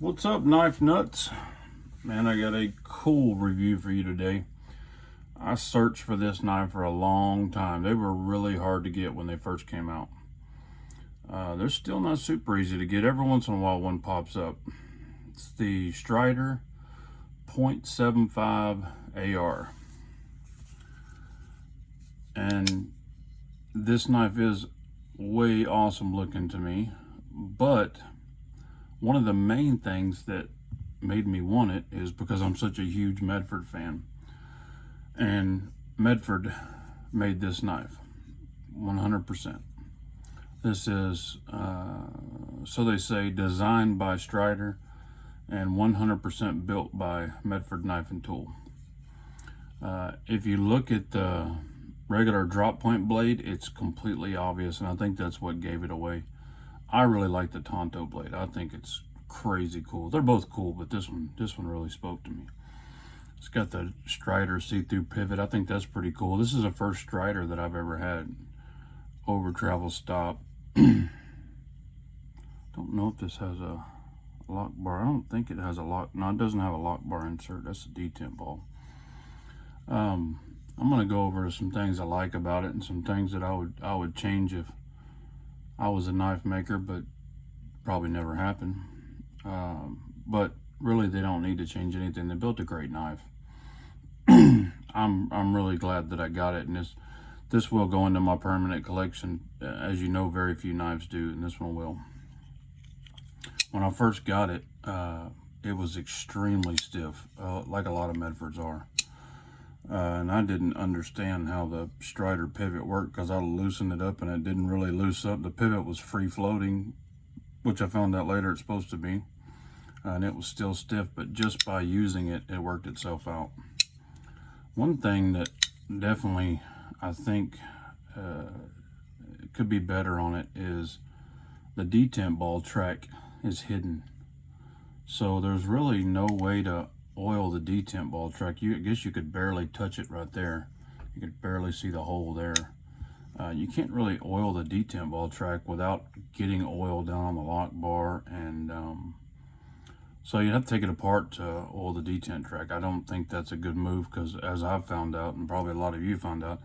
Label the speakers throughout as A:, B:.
A: What's up, knife nuts? Man, I got a cool review for you today. I searched for this knife for a long time. They were really hard to get when they first came out. They're still not super easy to get. Every once in a while one pops up. It's the Strider .75 AR. And this knife is way awesome looking to me, but one of the main things that made me want it is because I'm such a huge Medford fan. And Medford made this knife 100%. This is, so they say, designed by Strider and 100% built by Medford Knife and Tool. If you look at the regular drop point blade, it's completely obvious, and I think that's what gave it away. I really like the Tonto blade. I think it's crazy cool. They're both cool, but this one really spoke to me. It's got the Strider see-through pivot. I think that's pretty cool. This is the first Strider that I've ever had over travel stop. Don't know if this has a lock bar. I don't think it has a lock. No, it doesn't have a lock bar insert. That's a detent ball. I'm gonna go over some things I like about it and some things that I would change if I was a knife maker, but probably never happened. But really, they don't need to change anything. They built a great knife. I'm really glad that I got it, and this will go into my permanent collection. As you know, very few knives do, and this one will. When I first got it, it was extremely stiff, like a lot of Medfords are. And I didn't understand how the Strider pivot worked because I loosened it up and it didn't really loosen up. The pivot was free floating, which I found out later it's supposed to be. And it was still stiff, but just by using it, it worked itself out. One thing that definitely I think could be better on it is the detent ball track is hidden. So there's really no way to oil the detent ball track. I guess you could barely touch it right there. You could barely see the hole there. You can't really oil the detent ball track without getting oil down on the lock bar, and so you have to take it apart to oil the detent track. I don't think that's a good move because, as I've found out, and probably a lot of you found out,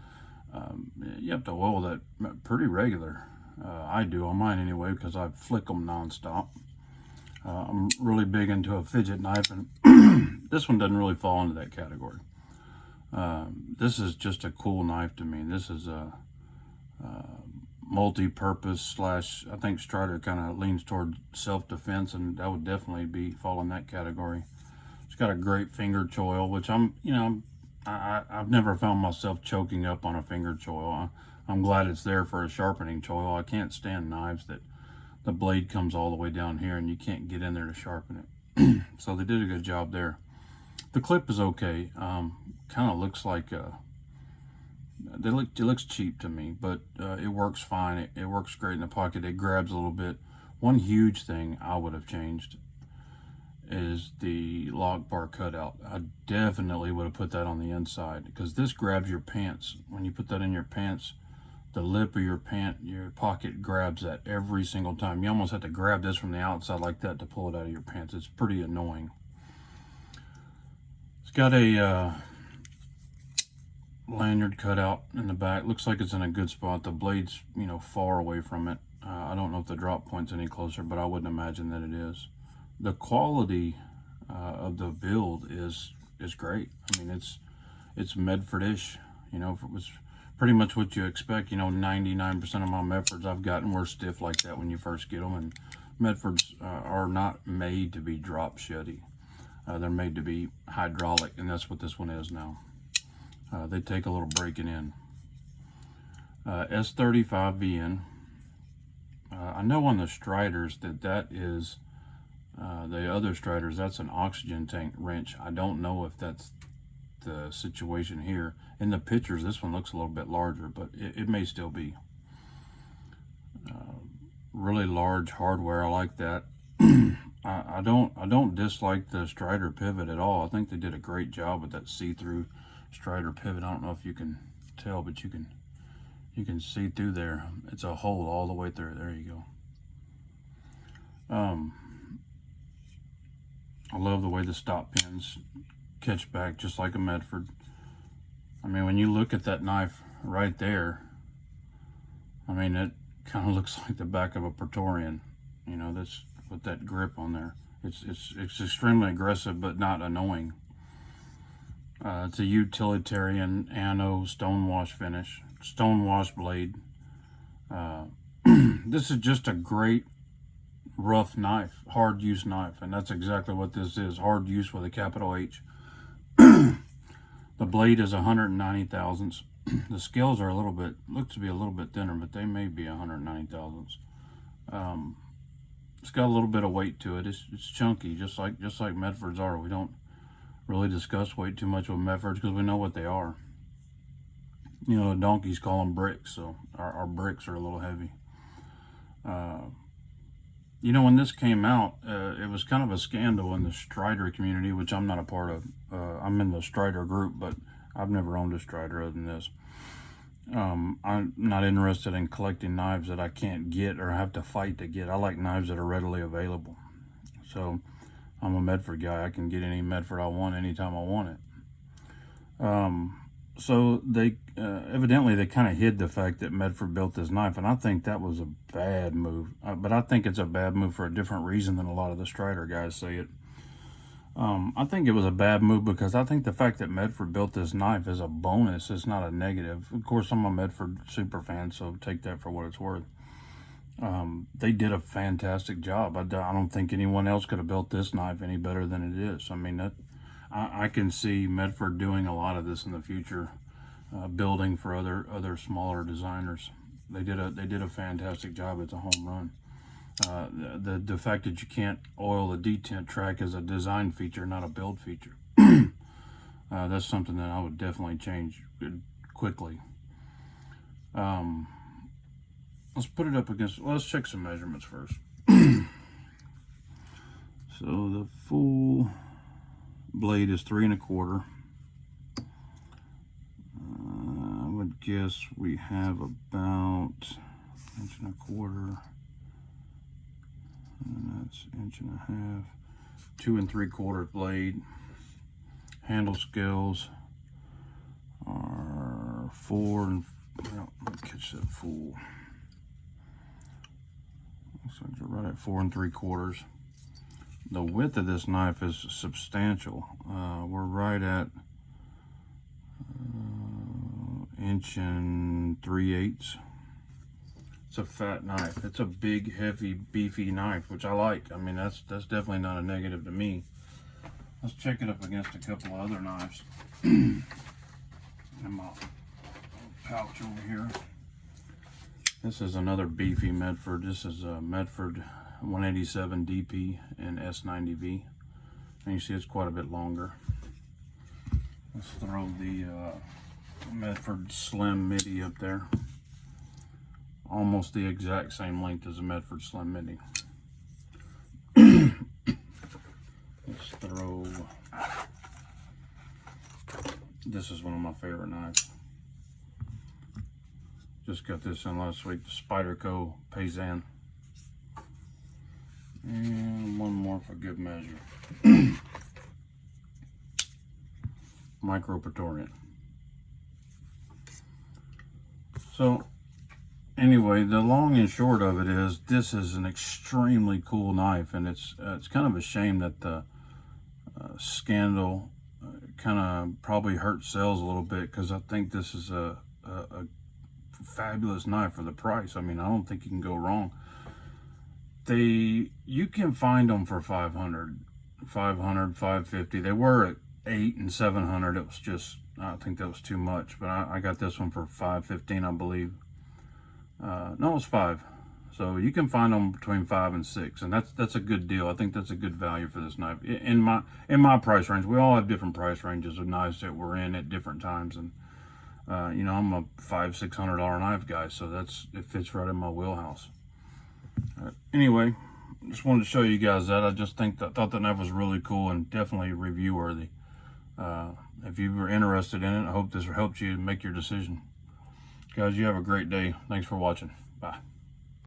A: you have to oil that pretty regular. I do on mine anyway because I flick them nonstop. I'm really big into a fidget knife, and this one doesn't really fall into that category. This is just a cool knife to me. This is a multi-purpose slash, I think Strider kind of leans toward self-defense, and that would definitely fall in that category. It's got a great finger choil, which I've never found myself choking up on a finger choil. I'm glad it's there for a sharpening choil. I can't stand knives that the blade comes all the way down here and you can't get in there to sharpen it. So they did a good job there. The clip is okay. Kind of looks like it looks cheap to me, but it works fine. It works great in the pocket. It grabs a little bit. One huge thing I would have changed is the lock bar cutout. I definitely would have put that on the inside because this grabs your pants. When you put that in your pants, the lip of your pocket grabs that every single time. You almost have to grab this from the outside like that to pull it out of your pants. It's pretty annoying. It's got a lanyard cut out in the back. Looks like it's in a good spot. The blade's, far away from it. I don't know if the drop point's any closer, but I wouldn't imagine that it is. The quality of the build is great. I mean, it's Medford-ish. If it was pretty much what you expect. 99% of my Medfords I've gotten were stiff like that when you first get them, and Medfords are not made to be drop shutty. They're made to be hydraulic, and that's what this one is now. They take a little breaking in. S35VN. I know on the Striders that is the other Striders, that's an oxygen tank wrench. I don't know if that's the situation here. In the pictures, this one looks a little bit larger, but it may still be. Really large hardware. I like that. I don't dislike the Strider pivot at all. I think they did a great job with that see-through Strider pivot. I don't know if you can tell, but you can see through there. It's a hole all the way through. There you go. I love the way the stop pins catch back just like a Medford. I mean, when you look at that knife right there, I mean, it kind of looks like the back of a Praetorian, you know, that's with that grip on there. It's extremely aggressive, but not annoying. It's a utilitarian anno stonewash finish, stonewash blade. This is just a great rough knife, hard use knife, and that's exactly what this is, hard use with a capital H. The blade is 190 thousandths. The scales are look to be a little bit thinner, but they may be 190 thousandths. It's got a little bit of weight to it. It's chunky, just like Medfords are. We don't really discuss weight too much with Medfords because we know what they are. You know, the donkeys call them bricks, so our bricks are a little heavy. You know, when this came out, it was kind of a scandal in the Strider community, which I'm not a part of. I'm in the Strider group, but I've never owned a Strider other than this. I'm not interested in collecting knives that I can't get or have to fight to get. I like knives that are readily available. So I'm a Medford guy. I can get any Medford I want anytime I want it. So they evidently they kind of hid the fact that Medford built this knife, and I think that was a bad move. But I think it's a bad move for a different reason than a lot of the Strider guys say it. I think it was a bad move because I think the fact that Medford built this knife is a bonus. It's not a negative. Of course, I'm a Medford super fan, so take that for what it's worth. They did a fantastic job. I don't think anyone else could have built this knife any better than it is. I mean, I can see Medford doing a lot of this in the future, building for other smaller designers. They did a fantastic job. It's a home run. The fact that you can't oil the detent track is a design feature, not a build feature. That's something that I would definitely change quickly. Let's put it up against, let's check some measurements first. So the full blade is 3 1/4. I would guess we have about 1 1/4. And that's 1.5 inches. 2 3/4 blade. Handle scales are 4 and well, let me catch that full. Looks like you're right at 4 3/4. The width of this knife is substantial. We're right at 1 3/8. It's a fat knife. It's a big, heavy, beefy knife, which I like. I mean, that's definitely not a negative to me. Let's check it up against a couple of other knives. In my pouch over here. This is another beefy Medford. This is a Medford 187 DP and S90V. And you see it's quite a bit longer. Let's throw the Medford Slim Midi up there. Almost the exact same length as a Medford Slim Midi. Let's throw, this is one of my favorite knives. Just got this in last week, the Spyderco Paysan. And one more for good measure. Micro Praetorian. So anyway, the long and short of it is, this is an extremely cool knife, and it's kind of a shame that the scandal kind of probably hurt sales a little bit, because I think this is a fabulous knife for the price. I mean, I don't think you can go wrong. You can find them for 500, 550. They were at 800 and 700. It was just, I think that was too much, but I got this one for 515, I believe. No, it's 5. So you can find them between 5 and 6, and that's a good deal. I think that's a good value for this knife in my price range. We all have different price ranges of knives that we're in at different times, and you know, I'm a $500-600 knife guy, so it fits right in my wheelhouse. Anyway, just wanted to show you guys that. I just thought that knife was really cool and definitely review worthy. If you were interested in it, I hope this helped you make your decision. Guys, you have a great day. Thanks for watching. Bye.